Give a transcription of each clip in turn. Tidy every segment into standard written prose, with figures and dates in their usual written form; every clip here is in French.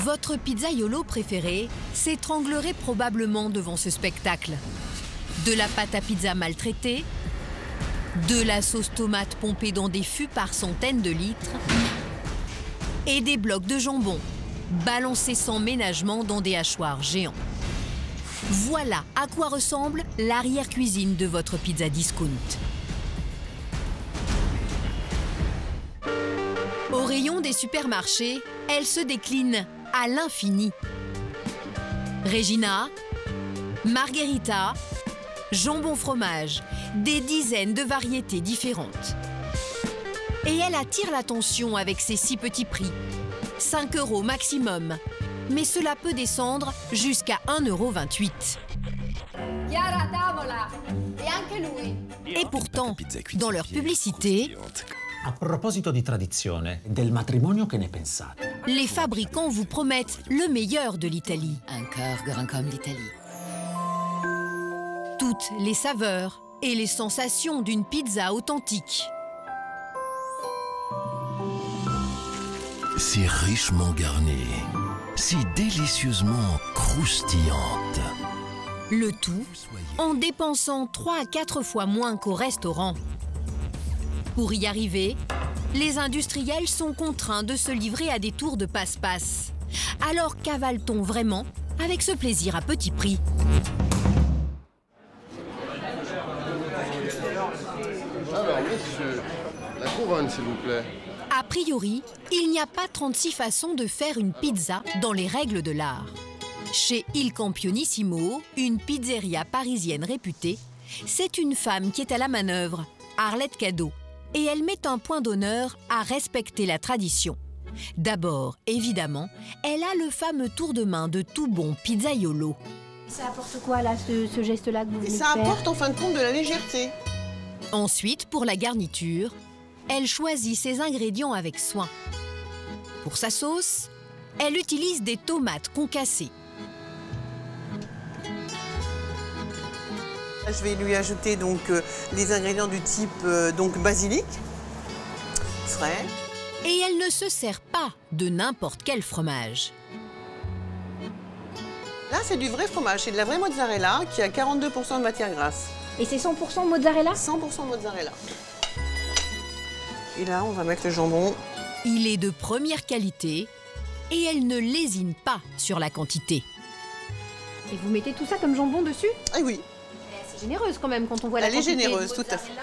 Votre pizzaiolo préféré s'étranglerait probablement devant ce spectacle. De la pâte à pizza maltraitée, de la sauce tomate pompée dans des fûts par centaines de litres et des blocs de jambon balancés sans ménagement dans des hachoirs géants. Voilà à quoi ressemble l'arrière-cuisine de votre pizza discount. Au rayon des supermarchés, elle se décline à l'infini. Regina, Margherita, jambon fromage, des dizaines de variétés différentes. Et elle attire l'attention avec ses si petits prix. 5 € maximum. Mais cela peut descendre jusqu'à 1,28 €. Et pourtant, dans leur publicité, a proposito di tradizione, del matrimonio che ne pensate? Les fabricants vous promettent le meilleur de l'Italie. Un cœur grand comme l'Italie. Toutes les saveurs et les sensations d'une pizza authentique. Si richement garnie, si délicieusement croustillante. Le tout en dépensant 3 à 4 fois moins qu'au restaurant. Pour y arriver, les industriels sont contraints de se livrer à des tours de passe-passe. Alors cavale-t-on vraiment avec ce plaisir à petit prix? Alors, monsieur, la couronne, s'il vous plaît. A priori, il n'y a pas 36 façons de faire une pizza dans les règles de l'art. Chez Il Campionissimo, une pizzeria parisienne réputée, c'est une femme qui est à la manœuvre, Arlette Cadeau, et elle met un point d'honneur à respecter la tradition. D'abord, évidemment, elle a le fameux tour de main de tout bon pizzaiolo. Ça apporte quoi, là, ce geste-là que vous venez de Ça faire? apporte en fin de compte de la légèreté. Ensuite, pour la garniture, elle choisit ses ingrédients avec soin. Pour sa sauce, elle utilise des tomates concassées. Je vais lui ajouter donc les ingrédients du type donc basilic, frais. Et elle ne se sert pas de n'importe quel fromage. Là, c'est du vrai fromage, c'est de la vraie mozzarella qui a 42% de matière grasse. Et c'est 100% mozzarella? 100% mozzarella. Et là, on va mettre le jambon. Il est de première qualité et elle ne lésine pas sur la quantité. Et vous mettez tout ça comme jambon dessus? Eh oui. C'est généreuse quand même quand on voit la Elle est quantité. généreuse, tout à fait.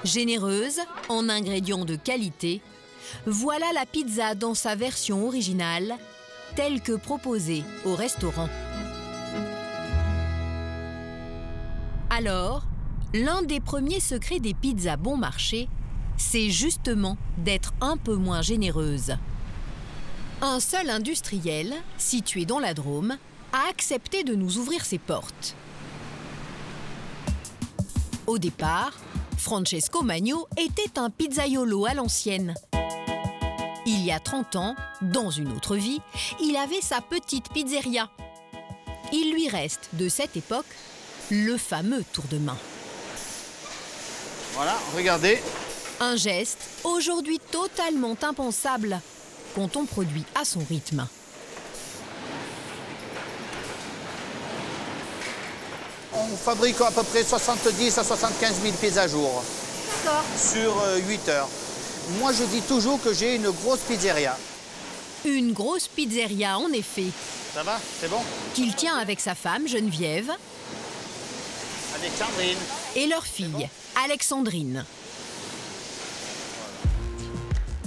Généreuse en ingrédients de qualité, voilà la pizza dans sa version originale, telle que proposée au restaurant. Alors, l'un des premiers secrets des pizzas bon marché, c'est justement d'être un peu moins généreuse. Un seul industriel, situé dans la Drôme, a accepté de nous ouvrir ses portes. Au départ, Francesco Magno était un pizzaiolo à l'ancienne. Il y a 30 ans, dans une autre vie, il avait sa petite pizzeria. Il lui reste, de cette époque, le fameux tour de main. Voilà, regardez. Un geste aujourd'hui totalement impensable quand on produit à son rythme. On fabrique à peu près 70 à 75 000 pizzas à jour. D'accord. Sur 8 heures. Moi, je dis toujours que j'ai une grosse pizzeria. Une grosse pizzeria, en effet, Ça va? C'est bon? qu'il tient avec sa femme Geneviève Alexandrine. et leur fille Alexandrine.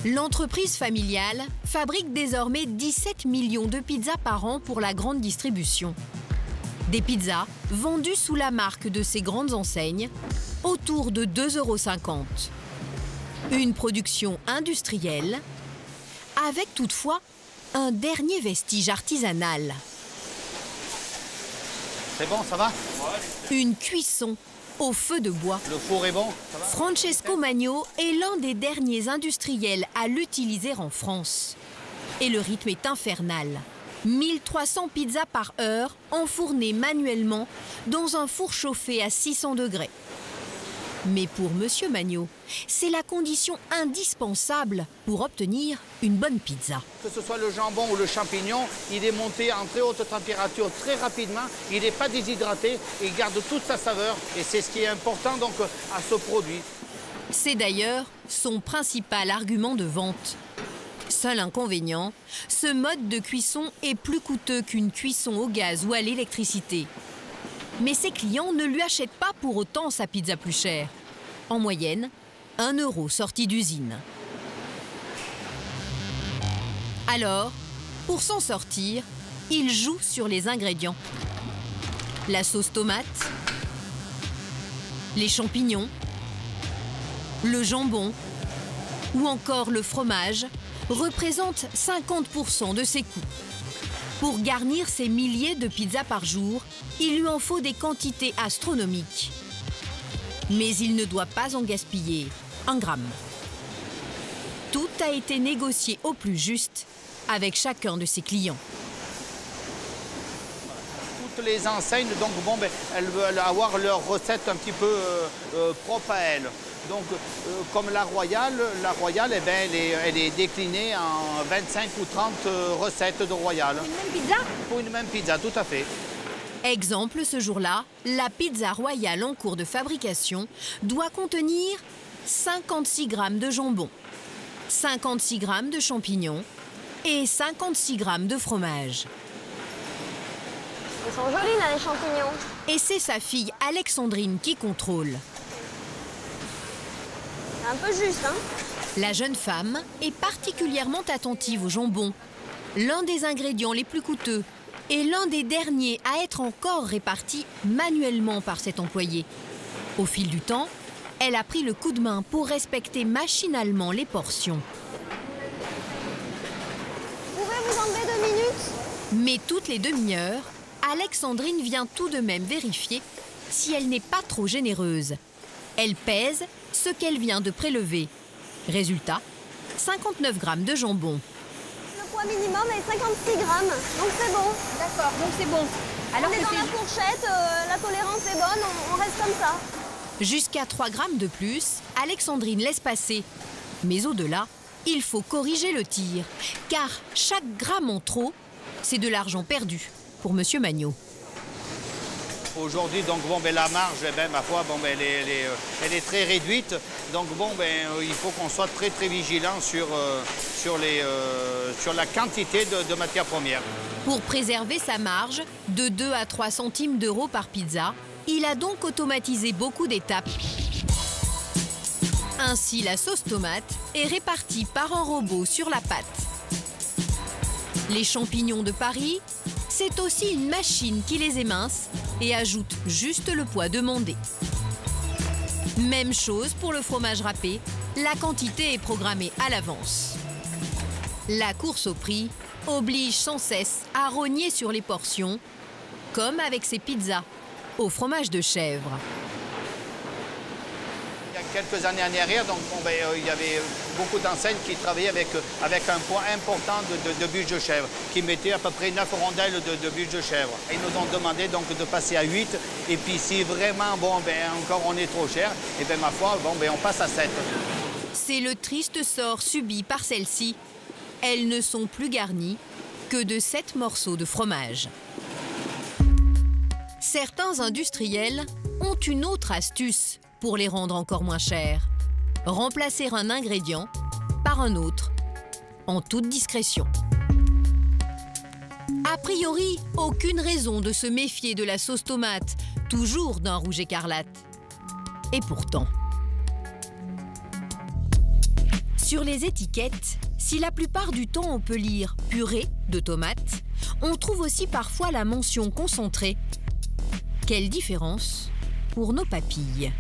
L'entreprise familiale fabrique désormais 17 millions de pizzas par an pour la grande distribution. Des pizzas vendues sous la marque de ces grandes enseignes, autour de 2,50 €. Une production industrielle, avec toutefois un dernier vestige artisanal. C'est bon, ça va? Une cuisson au feu de bois. Le four est bon? Ça va? Francesco Magno est l'un des derniers industriels à l'utiliser en France. Et le rythme est infernal. 1300 pizzas par heure enfournées manuellement dans un four chauffé à 600 degrés. Mais pour Monsieur Magno, c'est la condition indispensable pour obtenir une bonne pizza. Que ce soit le jambon ou le champignon, il est monté en très haute température très rapidement. Il n'est pas déshydraté, il garde toute sa saveur. Et c'est ce qui est important donc à ce produit. C'est d'ailleurs son principal argument de vente. Seul inconvénient, ce mode de cuisson est plus coûteux qu'une cuisson au gaz ou à l'électricité. Mais ses clients ne lui achètent pas pour autant sa pizza plus chère. En moyenne, 1 € sorti d'usine. Alors, pour s'en sortir, il joue sur les ingrédients. La sauce tomate, les champignons, le jambon ou encore le fromage représentent 50% de ses coûts. Pour garnir ces milliers de pizzas par jour, il lui en faut des quantités astronomiques. Mais il ne doit pas en gaspiller 1 gramme. Tout a été négocié au plus juste avec chacun de ses clients. Toutes les enseignes, donc, elles veulent avoir leur recette un petit peu propre à elles. Donc, comme la Royale, eh ben, elle est déclinée en 25 ou 30 recettes de Royale. Une même pizza? Pour une même pizza, tout à fait. Exemple, ce jour-là, la pizza royale en cours de fabrication doit contenir 56 grammes de jambon, 56 grammes de champignons et 56 grammes de fromage. Ils sont jolis là, les champignons. Et c'est sa fille Alexandrine qui contrôle. C'est un peu juste, hein? La jeune femme est particulièrement attentive au jambon, l'un des ingrédients les plus coûteux et l'un des derniers à être encore réparti manuellement par cet employé. Au fil du temps, elle a pris le coup de main pour respecter machinalement les portions. Vous pouvez vous enlever 2 minutes? Mais toutes les demi-heures, Alexandrine vient tout de même vérifier si elle n'est pas trop généreuse. Elle pèse ce qu'elle vient de prélever. Résultat, 59 grammes de jambon. Le poids minimum est 56 grammes, donc c'est bon. D'accord, donc c'est bon. Alors On est dans la fourchette, la tolérance est bonne, on reste comme ça. Jusqu'à 3 grammes de plus, Alexandrine laisse passer. Mais au-delà, il faut corriger le tir, car chaque gramme en trop, c'est de l'argent perdu pour Monsieur Magno. Aujourd'hui, donc la marge, eh ben, ma foi, elle est très réduite. Donc il faut qu'on soit très très vigilant sur la quantité de matières premières. Pour préserver sa marge de 2 à 3 centimes d'euros par pizza, il a donc automatisé beaucoup d'étapes. Ainsi, la sauce tomate est répartie par un robot sur la pâte. Les champignons de Paris, c'est aussi une machine qui les émince et ajoute juste le poids demandé. Même chose pour le fromage râpé, la quantité est programmée à l'avance. La course au prix oblige sans cesse à rogner sur les portions, comme avec ses pizzas au fromage de chèvre. Il y a quelques années en arrière, il y avait beaucoup d'enseignes qui travaillaient avec un poids important de bûches de chèvre, qui mettaient à peu près 9 rondelles de bûches de chèvre. Ils nous ont demandé donc de passer à 8, et puis si vraiment, encore on est trop cher, et bien ma foi, on passe à 7. C'est le triste sort subi par celles-ci. Elles ne sont plus garnies que de 7 morceaux de fromage. Certains industriels ont une autre astuce pour les rendre encore moins chers. Remplacer un ingrédient par un autre, en toute discrétion. A priori, aucune raison de se méfier de la sauce tomate, toujours d'un rouge écarlate. Et pourtant... Sur les étiquettes, si la plupart du temps on peut lire « purée de tomates », on trouve aussi parfois la mention concentrée. Quelle différence pour nos papilles.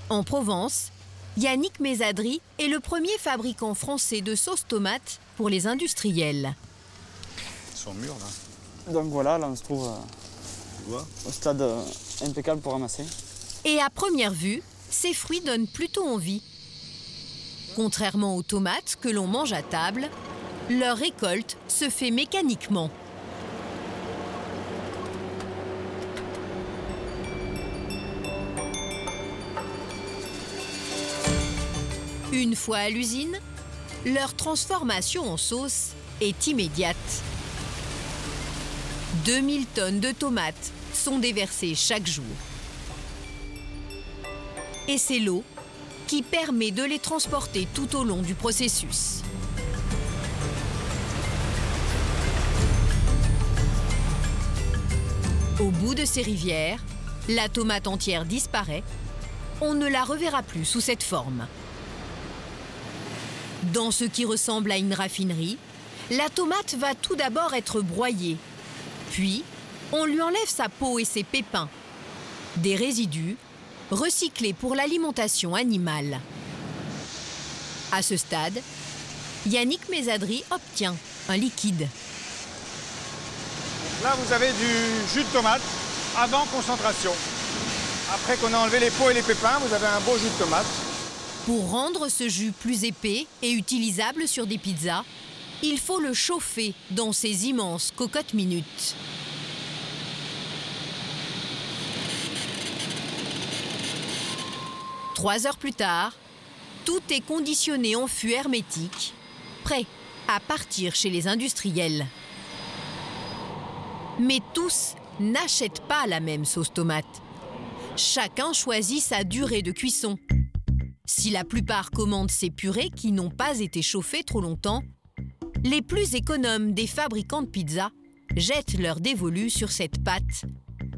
En Provence, Yannick Mésadri est le premier fabricant français de sauce tomate pour les industriels. Ils sont mûrs là. Donc voilà, là on se trouve au stade impeccable pour ramasser. Et à première vue, ces fruits donnent plutôt envie. Contrairement aux tomates que l'on mange à table, leur récolte se fait mécaniquement. Une fois à l'usine, leur transformation en sauce est immédiate. 2000 tonnes de tomates sont déversées chaque jour. Et c'est l'eau qui permet de les transporter tout au long du processus. Au bout de ces rivières, la tomate entière disparaît. On ne la reverra plus sous cette forme. Dans ce qui ressemble à une raffinerie, la tomate va tout d'abord être broyée. Puis, on lui enlève sa peau et ses pépins. Des résidus recyclés pour l'alimentation animale. À ce stade, Yannick Mésadri obtient un liquide. Là, vous avez du jus de tomate avant concentration. Après qu'on a enlevé les peaux et les pépins, vous avez un beau jus de tomate. Pour rendre ce jus plus épais et utilisable sur des pizzas, il faut le chauffer dans ces immenses cocottes minutes. Trois heures plus tard, tout est conditionné en fût hermétique, prêt à partir chez les industriels. Mais tous n'achètent pas la même sauce tomate. Chacun choisit sa durée de cuisson. Si la plupart commandent ces purées qui n'ont pas été chauffées trop longtemps, les plus économes des fabricants de pizza jettent leur dévolu sur cette pâte,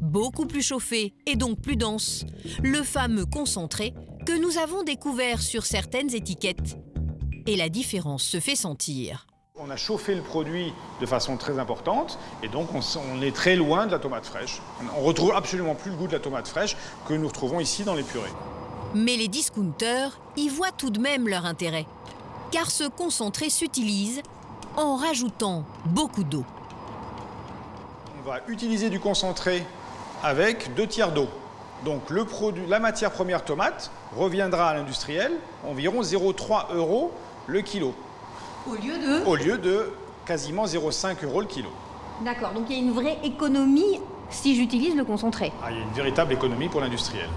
beaucoup plus chauffée et donc plus dense, le fameux concentré que nous avons découvert sur certaines étiquettes. Et la différence se fait sentir. On a chauffé le produit de façon très importante et donc on est très loin de la tomate fraîche. On ne retrouve absolument plus le goût de la tomate fraîche que nous retrouvons ici dans les purées. Mais les discounters y voient tout de même leur intérêt, car ce concentré s'utilise en rajoutant beaucoup d'eau. On va utiliser du concentré avec 2 tiers d'eau. Donc la matière première tomate reviendra à l'industriel environ 0,3 € le kilo. Au lieu de quasiment 0,5 € le kilo. D'accord, donc il y a une vraie économie si j'utilise le concentré. Ah, il y a une véritable économie pour l'industriel.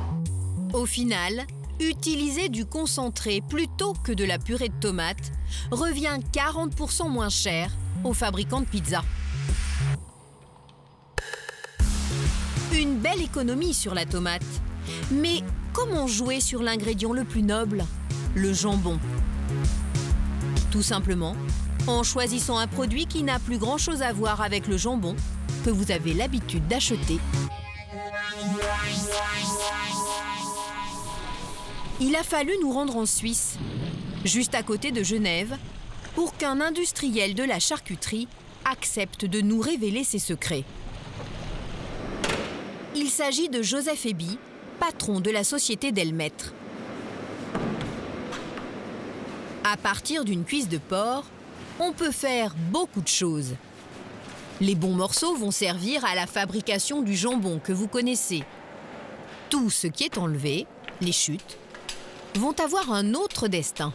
Au final, utiliser du concentré plutôt que de la purée de tomates revient 40% moins cher aux fabricants de pizza. Une belle économie sur la tomate. Mais comment jouer sur l'ingrédient le plus noble, le jambon? Tout simplement en choisissant un produit qui n'a plus grand-chose à voir avec le jambon que vous avez l'habitude d'acheter. Il a fallu nous rendre en Suisse, juste à côté de Genève, pour qu'un industriel de la charcuterie accepte de nous révéler ses secrets. Il s'agit de Joseph Eby, patron de la société Delmaitre. À partir d'une cuisse de porc, on peut faire beaucoup de choses. Les bons morceaux vont servir à la fabrication du jambon que vous connaissez. Tout ce qui est enlevé, les chutes, vont avoir un autre destin.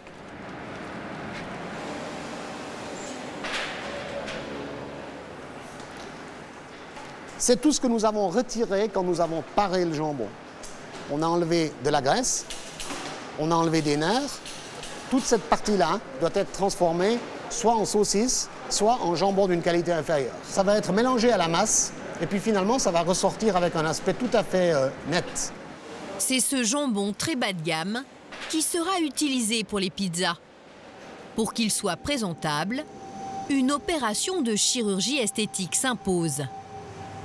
C'est tout ce que nous avons retiré quand nous avons paré le jambon. On a enlevé de la graisse, on a enlevé des nerfs. Toute cette partie-là doit être transformée soit en saucisse, soit en jambon d'une qualité inférieure. Ça va être mélangé à la masse et puis finalement ça va ressortir avec un aspect tout à fait net. C'est ce jambon très bas de gamme qui sera utilisé pour les pizzas. Pour qu'il soit présentable, une opération de chirurgie esthétique s'impose.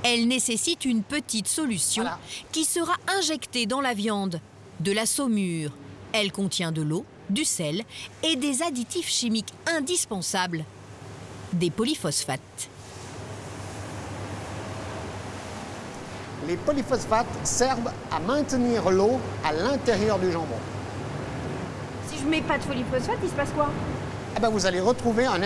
Elle nécessite une petite solution qui sera injectée dans la viande, de la saumure. Elle contient de l'eau, du sel et des additifs chimiques indispensables, des polyphosphates. Les polyphosphates servent à maintenir l'eau à l'intérieur du jambon. Si je mets pas de polyphosphate, il se passe quoi? Eh ben, vous allez retrouver un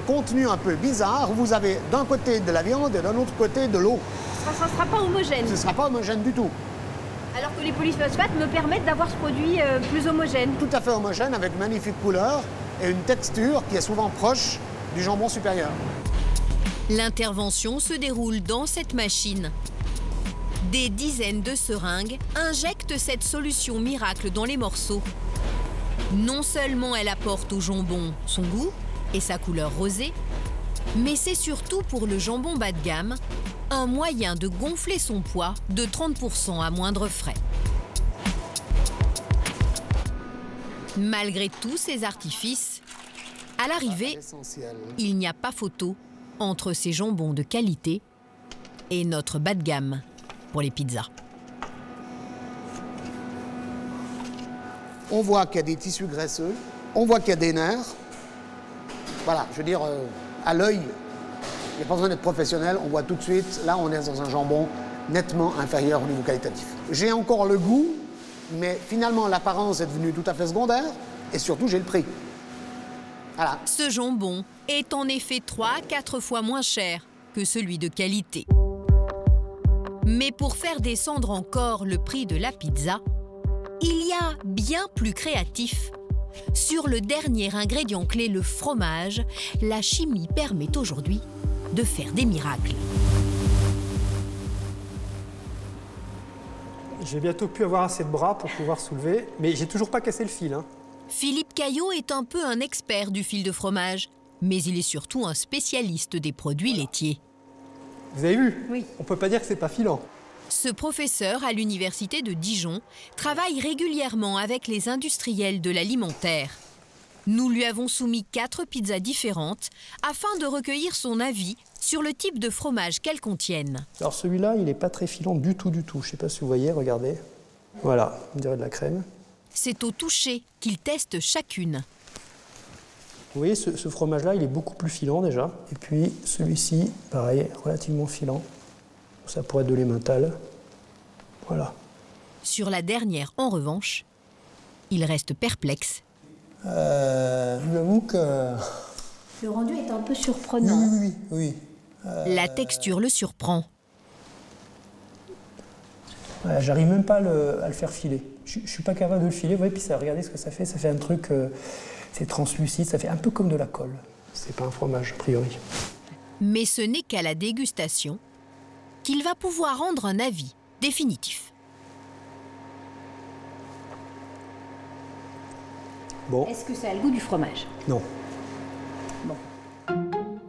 contenu un peu bizarre où vous avez d'un côté de la viande et d'un autre côté de l'eau. Ça ne sera pas homogène. Ce ne sera pas homogène du tout. Alors que les polyphosphates me permettent d'avoir ce produit plus homogène. Tout à fait homogène, avec une magnifique couleur et une texture qui est souvent proche du jambon supérieur. L'intervention se déroule dans cette machine. Des dizaines de seringues injectent cette solution miracle dans les morceaux. Non seulement elle apporte au jambon son goût et sa couleur rosée, mais c'est surtout pour le jambon bas de gamme un moyen de gonfler son poids de 30% à moindre frais. Malgré tous ces artifices, à l'arrivée, il n'y a pas photo entre ces jambons de qualité et notre bas de gamme pour les pizzas. On voit qu'il y a des tissus graisseux, on voit qu'il y a des nerfs. Voilà, je veux dire, à l'œil, il n'y a pas besoin d'être professionnel, on voit tout de suite, là on est dans un jambon nettement inférieur au niveau qualitatif. J'ai encore le goût, mais finalement l'apparence est devenue tout à fait secondaire, et surtout j'ai le prix. Voilà. Ce jambon est en effet 3 à 4 fois moins cher que celui de qualité. Mais pour faire descendre encore le prix de la pizza, il y a bien plus créatif. Sur le dernier ingrédient clé, le fromage, la chimie permet aujourd'hui de faire des miracles. J'ai bientôt pu avoir assez de bras pour pouvoir soulever, mais j'ai toujours pas cassé le fil. Philippe Caillot est un peu un expert du fil de fromage, mais il est surtout un spécialiste des produits laitiers. Vous avez vu? Oui. On peut pas dire que c'est pas filant. Ce professeur à l'université de Dijon travaille régulièrement avec les industriels de l'alimentaire. Nous lui avons soumis 4 pizzas différentes afin de recueillir son avis sur le type de fromage qu'elles contiennent. Alors celui-là, il n'est pas très filant du tout, du tout. Je ne sais pas si vous voyez, regardez. Voilà, on dirait de la crème. C'est au toucher qu'il teste chacune. Vous voyez, ce fromage-là, il est beaucoup plus filant déjà. Et puis celui-ci, pareil, relativement filant. Ça pourrait être de l'emmental. Voilà. Sur la dernière, en revanche, il reste perplexe. J'avoue que... Le rendu est un peu surprenant. Oui. La texture le surprend. Ouais, j'arrive même pas à le faire filer. Je suis pas capable de le filer. Vous voyez, puis ça, regardez ce que ça fait un truc... c'est translucide, ça fait un peu comme de la colle. C'est pas un fromage, a priori. Mais ce n'est qu'à la dégustation qu'il va pouvoir rendre un avis définitif. Bon. Est-ce que ça a le goût du fromage? Non. Bon.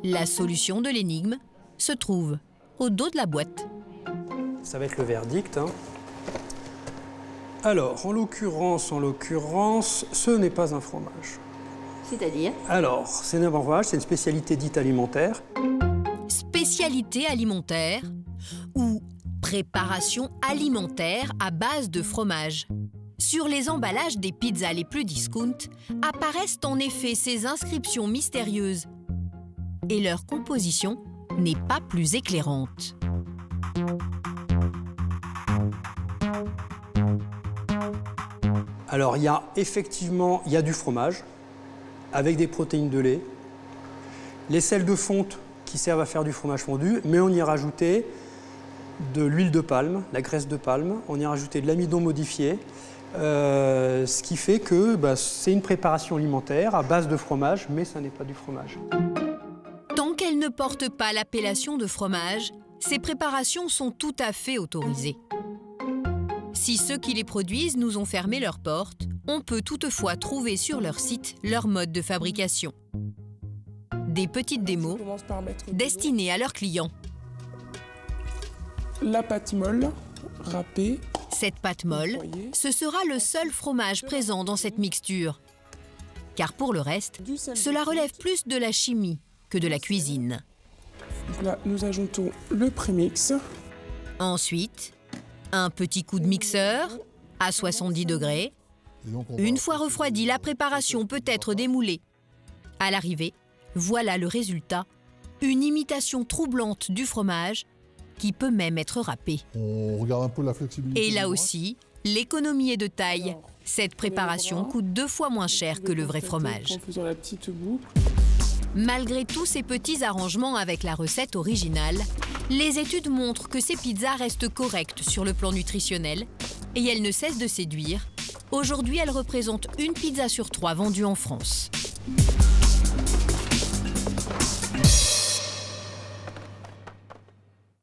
La solution de l'énigme se trouve au dos de la boîte. Ça va être le verdict. Alors, en l'occurrence, ce n'est pas un fromage. C'est-à-dire? Alors, c'est un fromage, c'est une spécialité dite alimentaire. Spécialité alimentaire ou préparation alimentaire à base de fromage. Sur les emballages des pizzas les plus discount apparaissent en effet ces inscriptions mystérieuses. Et leur composition n'est pas plus éclairante. Alors, il y a effectivement du fromage avec des protéines de lait, les sels de fonte qui servent à faire du fromage fondu, mais on y a rajouté de l'huile de palme, la graisse de palme, on y a rajouté de l'amidon modifié, ce qui fait que c'est une préparation alimentaire à base de fromage, mais ça n'est pas du fromage. Tant qu'elles ne portent pas l'appellation de fromage, ces préparations sont tout à fait autorisées. Si ceux qui les produisent nous ont fermé leurs portes, on peut toutefois trouver sur leur site leur mode de fabrication. Des petites démos destinées à leurs clients. La pâte molle, râpée. Cette pâte molle, ce sera le seul fromage présent dans cette mixture. Car pour le reste, cela relève plus de la chimie que de la cuisine. Donc là, nous ajoutons le prémix. Ensuite, un petit coup de mixeur à 70 degrés. Une fois refroidie, la préparation peut être démoulée. À l'arrivée, voilà le résultat, une imitation troublante du fromage qui peut même être râpé. On regarde un peu la flexibilité. Et là aussi, l'économie est de taille. Cette préparation coûte 2 fois moins cher que le vrai fromage. En faisant la petite boucle. Malgré tous ces petits arrangements avec la recette originale, les études montrent que ces pizzas restent correctes sur le plan nutritionnel et elles ne cessent de séduire. Aujourd'hui, elles représentent 1 pizza sur 3 vendue en France.